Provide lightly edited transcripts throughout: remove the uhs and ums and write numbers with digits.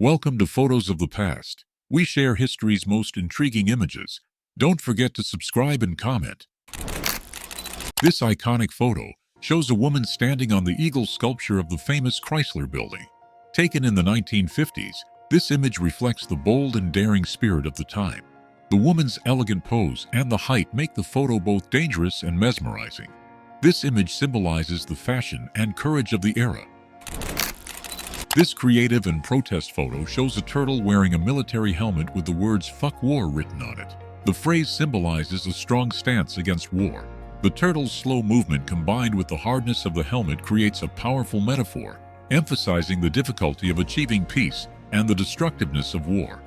Welcome to Photos of the Past. We share history's most intriguing images. Don't forget to subscribe and comment. This iconic photo shows a woman standing on the eagle sculpture of the famous Chrysler Building. Taken in the 1950s, this image reflects the bold and daring spirit of the time. The woman's elegant pose and the height make the photo both dangerous and mesmerizing. This image symbolizes the fashion and courage of the era. This creative and protest photo shows a turtle wearing a military helmet with the words "Fuck War" written on it. The phrase symbolizes a strong stance against war. The turtle's slow movement combined with the hardness of the helmet creates a powerful metaphor, emphasizing the difficulty of achieving peace and the destructiveness of war.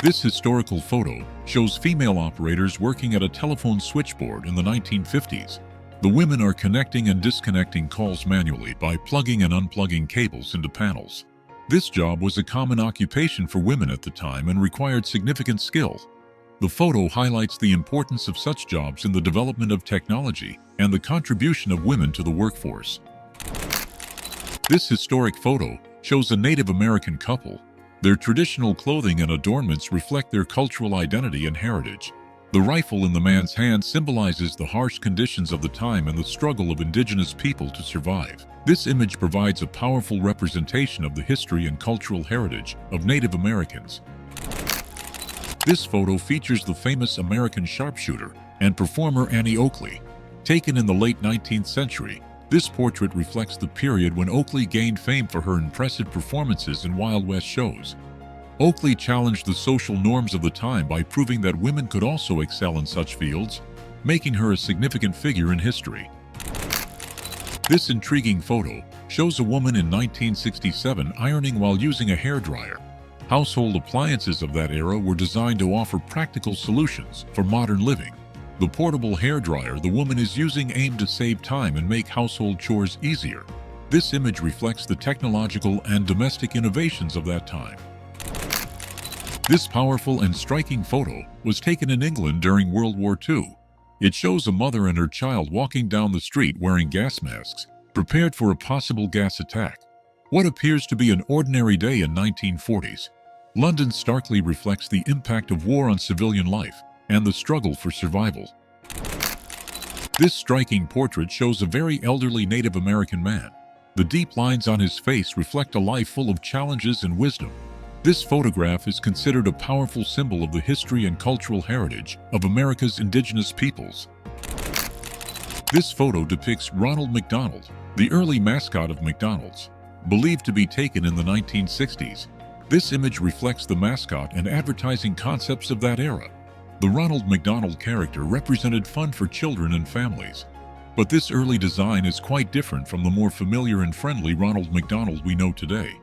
This historical photo shows female operators working at a telephone switchboard in the 1950s. The women are connecting and disconnecting calls manually by plugging and unplugging cables into panels. This job was a common occupation for women at the time and required significant skill. The photo highlights the importance of such jobs in the development of technology and the contribution of women to the workforce. This historic photo shows a Native American couple. Their traditional clothing and adornments reflect their cultural identity and heritage. The rifle in the man's hand symbolizes the harsh conditions of the time and the struggle of indigenous people to survive. This image provides a powerful representation of the history and cultural heritage of Native Americans. This photo features the famous American sharpshooter and performer Annie Oakley. Taken in the late 19th century, this portrait reflects the period when Oakley gained fame for her impressive performances in Wild West shows. Oakley challenged the social norms of the time by proving that women could also excel in such fields, making her a significant figure in history. This intriguing photo shows a woman in 1967 ironing while using a hairdryer. Household appliances of that era were designed to offer practical solutions for modern living. The portable hairdryer the woman is using aimed to save time and make household chores easier. This image reflects the technological and domestic innovations of that time. This powerful and striking photo was taken in England during World War II. It shows a mother and her child walking down the street wearing gas masks, prepared for a possible gas attack. What appears to be an ordinary day in 1940s, London starkly reflects the impact of war on civilian life and the struggle for survival. This striking portrait shows a very elderly Native American man. The deep lines on his face reflect a life full of challenges and wisdom. This photograph is considered a powerful symbol of the history and cultural heritage of America's indigenous peoples. This photo depicts Ronald McDonald, the early mascot of McDonald's, believed to be taken in the 1960s. This image reflects the mascot and advertising concepts of that era. The Ronald McDonald character represented fun for children and families. But this early design is quite different from the more familiar and friendly Ronald McDonald we know today.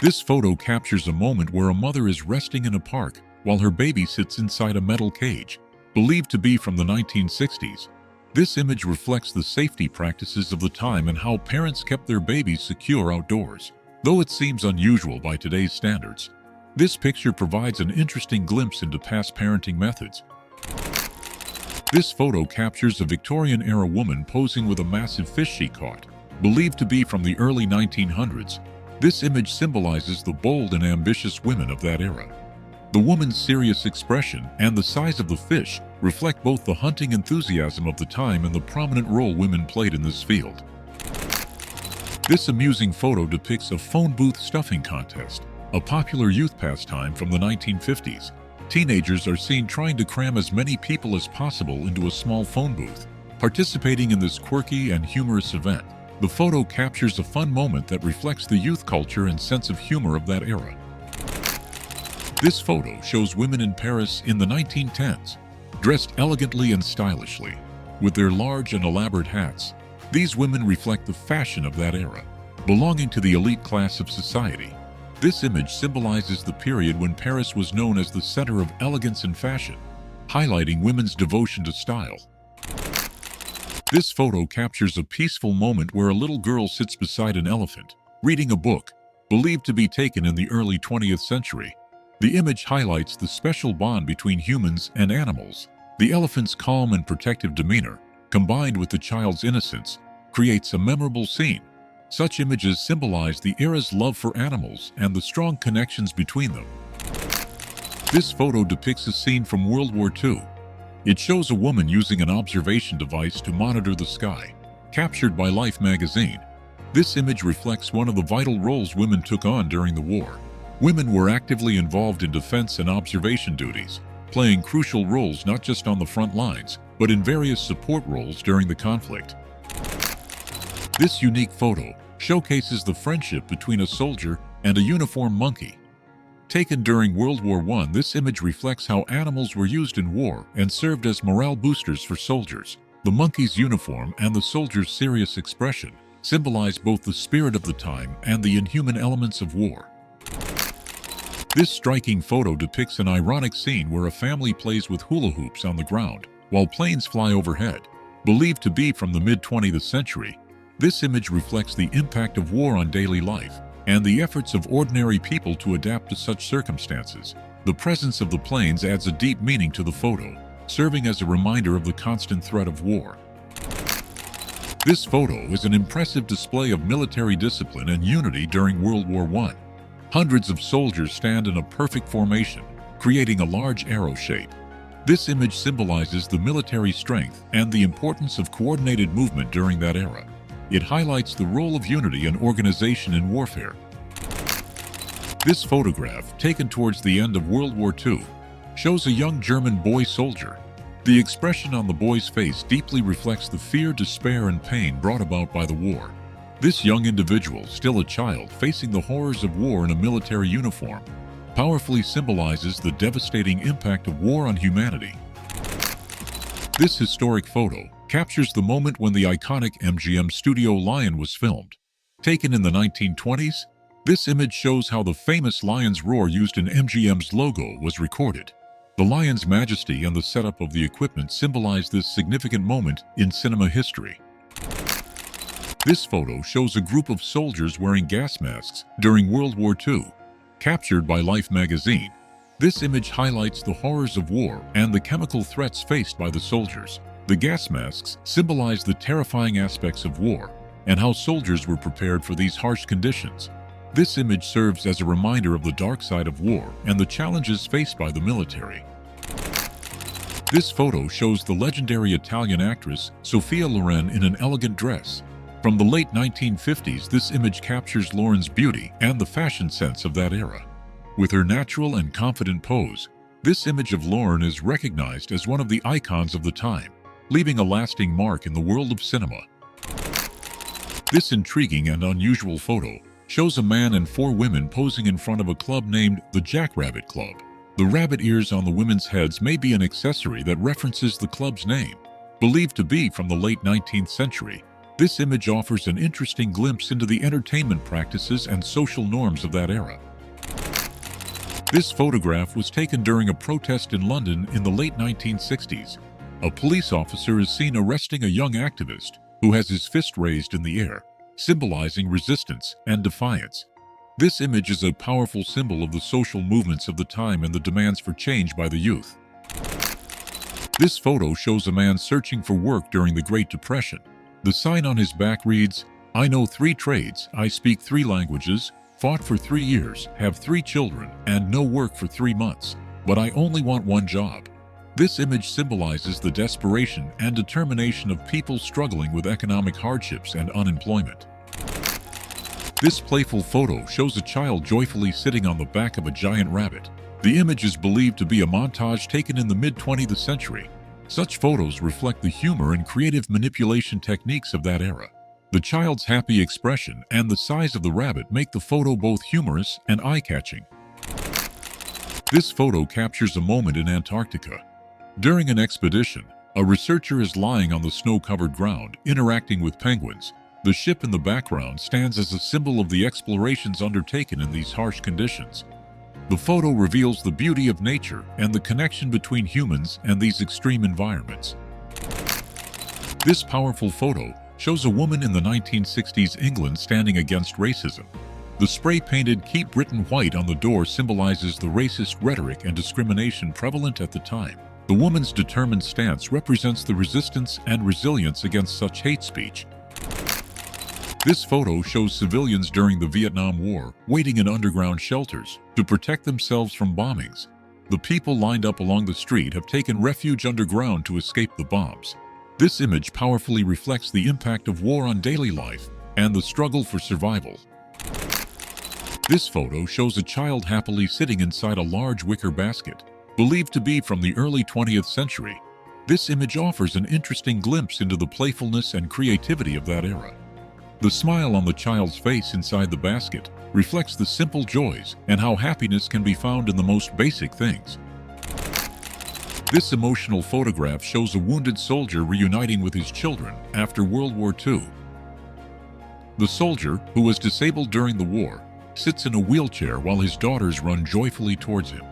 This photo captures a moment where a mother is resting in a park while her baby sits inside a metal cage, believed to be from the 1960s. This image reflects the safety practices of the time and how parents kept their babies secure outdoors. Though it seems unusual by today's standards, this picture provides an interesting glimpse into past parenting methods. This photo captures a Victorian-era woman posing with a massive fish she caught, believed to be from the early 1900s. This image symbolizes the bold and ambitious women of that era. The woman's serious expression and the size of the fish reflect both the hunting enthusiasm of the time and the prominent role women played in this field. This amusing photo depicts a phone booth stuffing contest, a popular youth pastime from the 1950s. Teenagers are seen trying to cram as many people as possible into a small phone booth. Participating in this quirky and humorous event, the photo captures a fun moment that reflects the youth culture and sense of humor of that era. This photo shows women in Paris in the 1910s, dressed elegantly and stylishly, with their large and elaborate hats. These women reflect the fashion of that era, belonging to the elite class of society. This image symbolizes the period when Paris was known as the center of elegance and fashion, highlighting women's devotion to style. This photo captures a peaceful moment where a little girl sits beside an elephant, reading a book, believed to be taken in the early 20th century. The image highlights the special bond between humans and animals. The elephant's calm and protective demeanor, combined with the child's innocence, creates a memorable scene. Such images symbolize the era's love for animals and the strong connections between them. This photo depicts a scene from World War II. It shows a woman using an observation device to monitor the sky, captured by Life magazine. This image reflects one of the vital roles women took on during the war. Women were actively involved in defense and observation duties, playing crucial roles not just on the front lines, but in various support roles during the conflict. This unique photo showcases the friendship between a soldier and a uniformed monkey. Taken during World War I, this image reflects how animals were used in war and served as morale boosters for soldiers. The monkey's uniform and the soldier's serious expression symbolize both the spirit of the time and the inhuman elements of war. This striking photo depicts an ironic scene where a family plays with hula hoops on the ground while planes fly overhead. Believed to be from the mid-20th century, this image reflects the impact of war on daily life and the efforts of ordinary people to adapt to such circumstances. The presence of the planes adds a deep meaning to the photo, serving as a reminder of the constant threat of war. This photo is an impressive display of military discipline and unity during World War I. Hundreds of soldiers stand in a perfect formation, creating a large arrow shape. This image symbolizes the military strength and the importance of coordinated movement during that era. It highlights the role of unity and organization in warfare. This photograph, taken towards the end of World War II, shows a young German boy soldier. The expression on the boy's face deeply reflects the fear, despair, and pain brought about by the war. This young individual, still a child facing the horrors of war in a military uniform, powerfully symbolizes the devastating impact of war on humanity. This historic photo captures the moment when the iconic MGM studio lion was filmed. Taken in the 1920s, this image shows how the famous lion's roar used in MGM's logo was recorded. The lion's majesty and the setup of the equipment symbolize this significant moment in cinema history. This photo shows a group of soldiers wearing gas masks during World War II, captured by Life magazine. This image highlights the horrors of war and the chemical threats faced by the soldiers. The gas masks symbolize the terrifying aspects of war and how soldiers were prepared for these harsh conditions. This image serves as a reminder of the dark side of war and the challenges faced by the military. This photo shows the legendary Italian actress Sophia Loren in an elegant dress. From the late 1950s, this image captures Loren's beauty and the fashion sense of that era. With her natural and confident pose, this image of Loren is recognized as one of the icons of the time, leaving a lasting mark in the world of cinema. This intriguing and unusual photo shows a man and 4 women posing in front of a club named the Jackrabbit Club. The rabbit ears on the women's heads may be an accessory that references the club's name. Believed to be from the late 19th century, this image offers an interesting glimpse into the entertainment practices and social norms of that era. This photograph was taken during a protest in London in the late 1960s. A police officer is seen arresting a young activist who has his fist raised in the air, symbolizing resistance and defiance. This image is a powerful symbol of the social movements of the time and the demands for change by the youth. This photo shows a man searching for work during the Great Depression. The sign on his back reads, "I know 3 trades, I speak 3 languages, fought for 3 years, have 3 children, and no work for 3 months, but I only want one job." This image symbolizes the desperation and determination of people struggling with economic hardships and unemployment. This playful photo shows a child joyfully sitting on the back of a giant rabbit. The image is believed to be a montage taken in the mid-20th century. Such photos reflect the humor and creative manipulation techniques of that era. The child's happy expression and the size of the rabbit make the photo both humorous and eye-catching. This photo captures a moment in Antarctica. During an expedition, a researcher is lying on the snow-covered ground, interacting with penguins. The ship in the background stands as a symbol of the explorations undertaken in these harsh conditions. The photo reveals the beauty of nature and the connection between humans and these extreme environments. This powerful photo shows a woman in the 1960s England standing against racism. The spray-painted "Keep Britain White" on the door symbolizes the racist rhetoric and discrimination prevalent at the time. The woman's determined stance represents the resistance and resilience against such hate speech. This photo shows civilians during the Vietnam War waiting in underground shelters to protect themselves from bombings. The people lined up along the street have taken refuge underground to escape the bombs. This image powerfully reflects the impact of war on daily life and the struggle for survival. This photo shows a child happily sitting inside a large wicker basket, believed to be from the early 20th century. This image offers an interesting glimpse into the playfulness and creativity of that era. The smile on the child's face inside the basket reflects the simple joys and how happiness can be found in the most basic things. This emotional photograph shows a wounded soldier reuniting with his children after World War II. The soldier, who was disabled during the war, sits in a wheelchair while his daughters run joyfully towards him.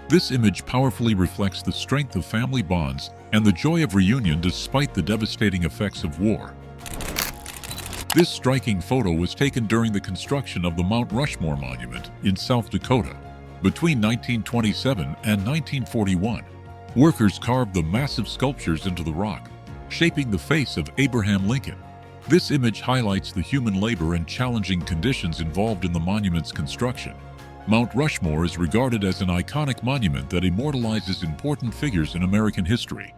This image powerfully reflects the strength of family bonds and the joy of reunion despite the devastating effects of war. This striking photo was taken during the construction of the Mount Rushmore Monument in South Dakota. Between 1927 and 1941, workers carved the massive sculptures into the rock, shaping the face of Abraham Lincoln. This image highlights the human labor and challenging conditions involved in the monument's construction. Mount Rushmore is regarded as an iconic monument that immortalizes important figures in American history.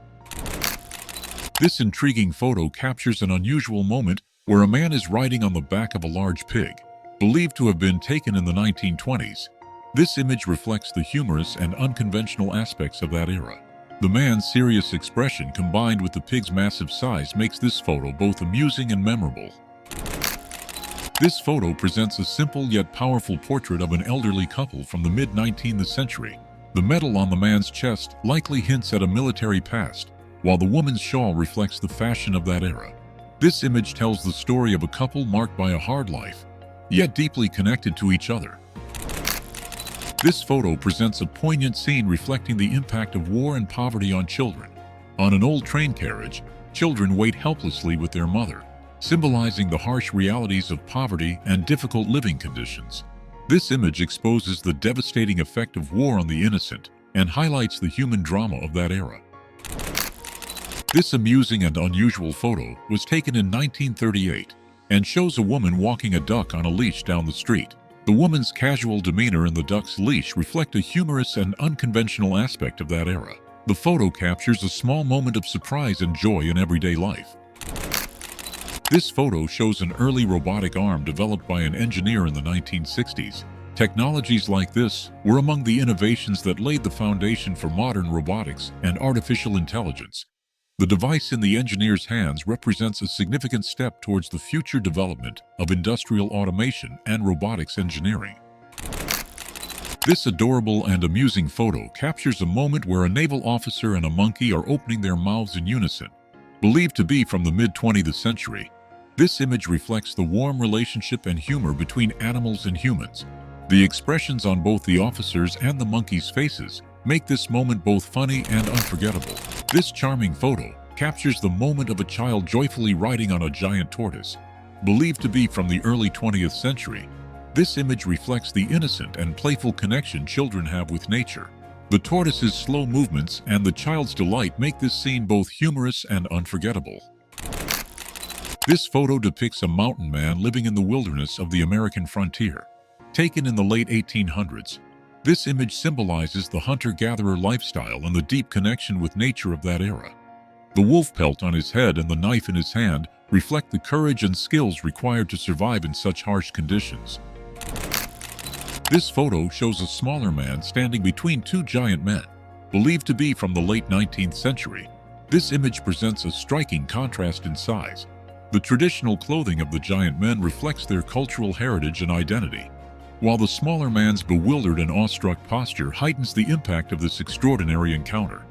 This intriguing photo captures an unusual moment where a man is riding on the back of a large pig, believed to have been taken in the 1920s. This image reflects the humorous and unconventional aspects of that era. The man's serious expression combined with the pig's massive size makes this photo both amusing and memorable. This photo presents a simple yet powerful portrait of an elderly couple from the mid-19th century. The medal on the man's chest likely hints at a military past, while the woman's shawl reflects the fashion of that era. This image tells the story of a couple marked by a hard life, yet deeply connected to each other. This photo presents a poignant scene reflecting the impact of war and poverty on children. On an old train carriage, children wait helplessly with their mother, symbolizing the harsh realities of poverty and difficult living conditions. This image exposes the devastating effect of war on the innocent and highlights the human drama of that era. This amusing and unusual photo was taken in 1938 and shows a woman walking a duck on a leash down the street. The woman's casual demeanor and the duck's leash reflect a humorous and unconventional aspect of that era. The photo captures a small moment of surprise and joy in everyday life. This photo shows an early robotic arm developed by an engineer in the 1960s. Technologies like this were among the innovations that laid the foundation for modern robotics and artificial intelligence. The device in the engineer's hands represents a significant step towards the future development of industrial automation and robotics engineering. This adorable and amusing photo captures a moment where a naval officer and a monkey are opening their mouths in unison. Believed to be from the mid-20th century, this image reflects the warm relationship and humor between animals and humans. The expressions on both the officers and the monkey's faces make this moment both funny and unforgettable. This charming photo captures the moment of a child joyfully riding on a giant tortoise. Believed to be from the early 20th century, this image reflects the innocent and playful connection children have with nature. The tortoise's slow movements and the child's delight make this scene both humorous and unforgettable. This photo depicts a mountain man living in the wilderness of the American frontier. Taken in the late 1800s, this image symbolizes the hunter-gatherer lifestyle and the deep connection with nature of that era. The wolf pelt on his head and the knife in his hand reflect the courage and skills required to survive in such harsh conditions. This photo shows a smaller man standing between two giant men, believed to be from the late 19th century. This image presents a striking contrast in size. The traditional clothing of the giant men reflects their cultural heritage and identity, while the smaller man's bewildered and awestruck posture heightens the impact of this extraordinary encounter.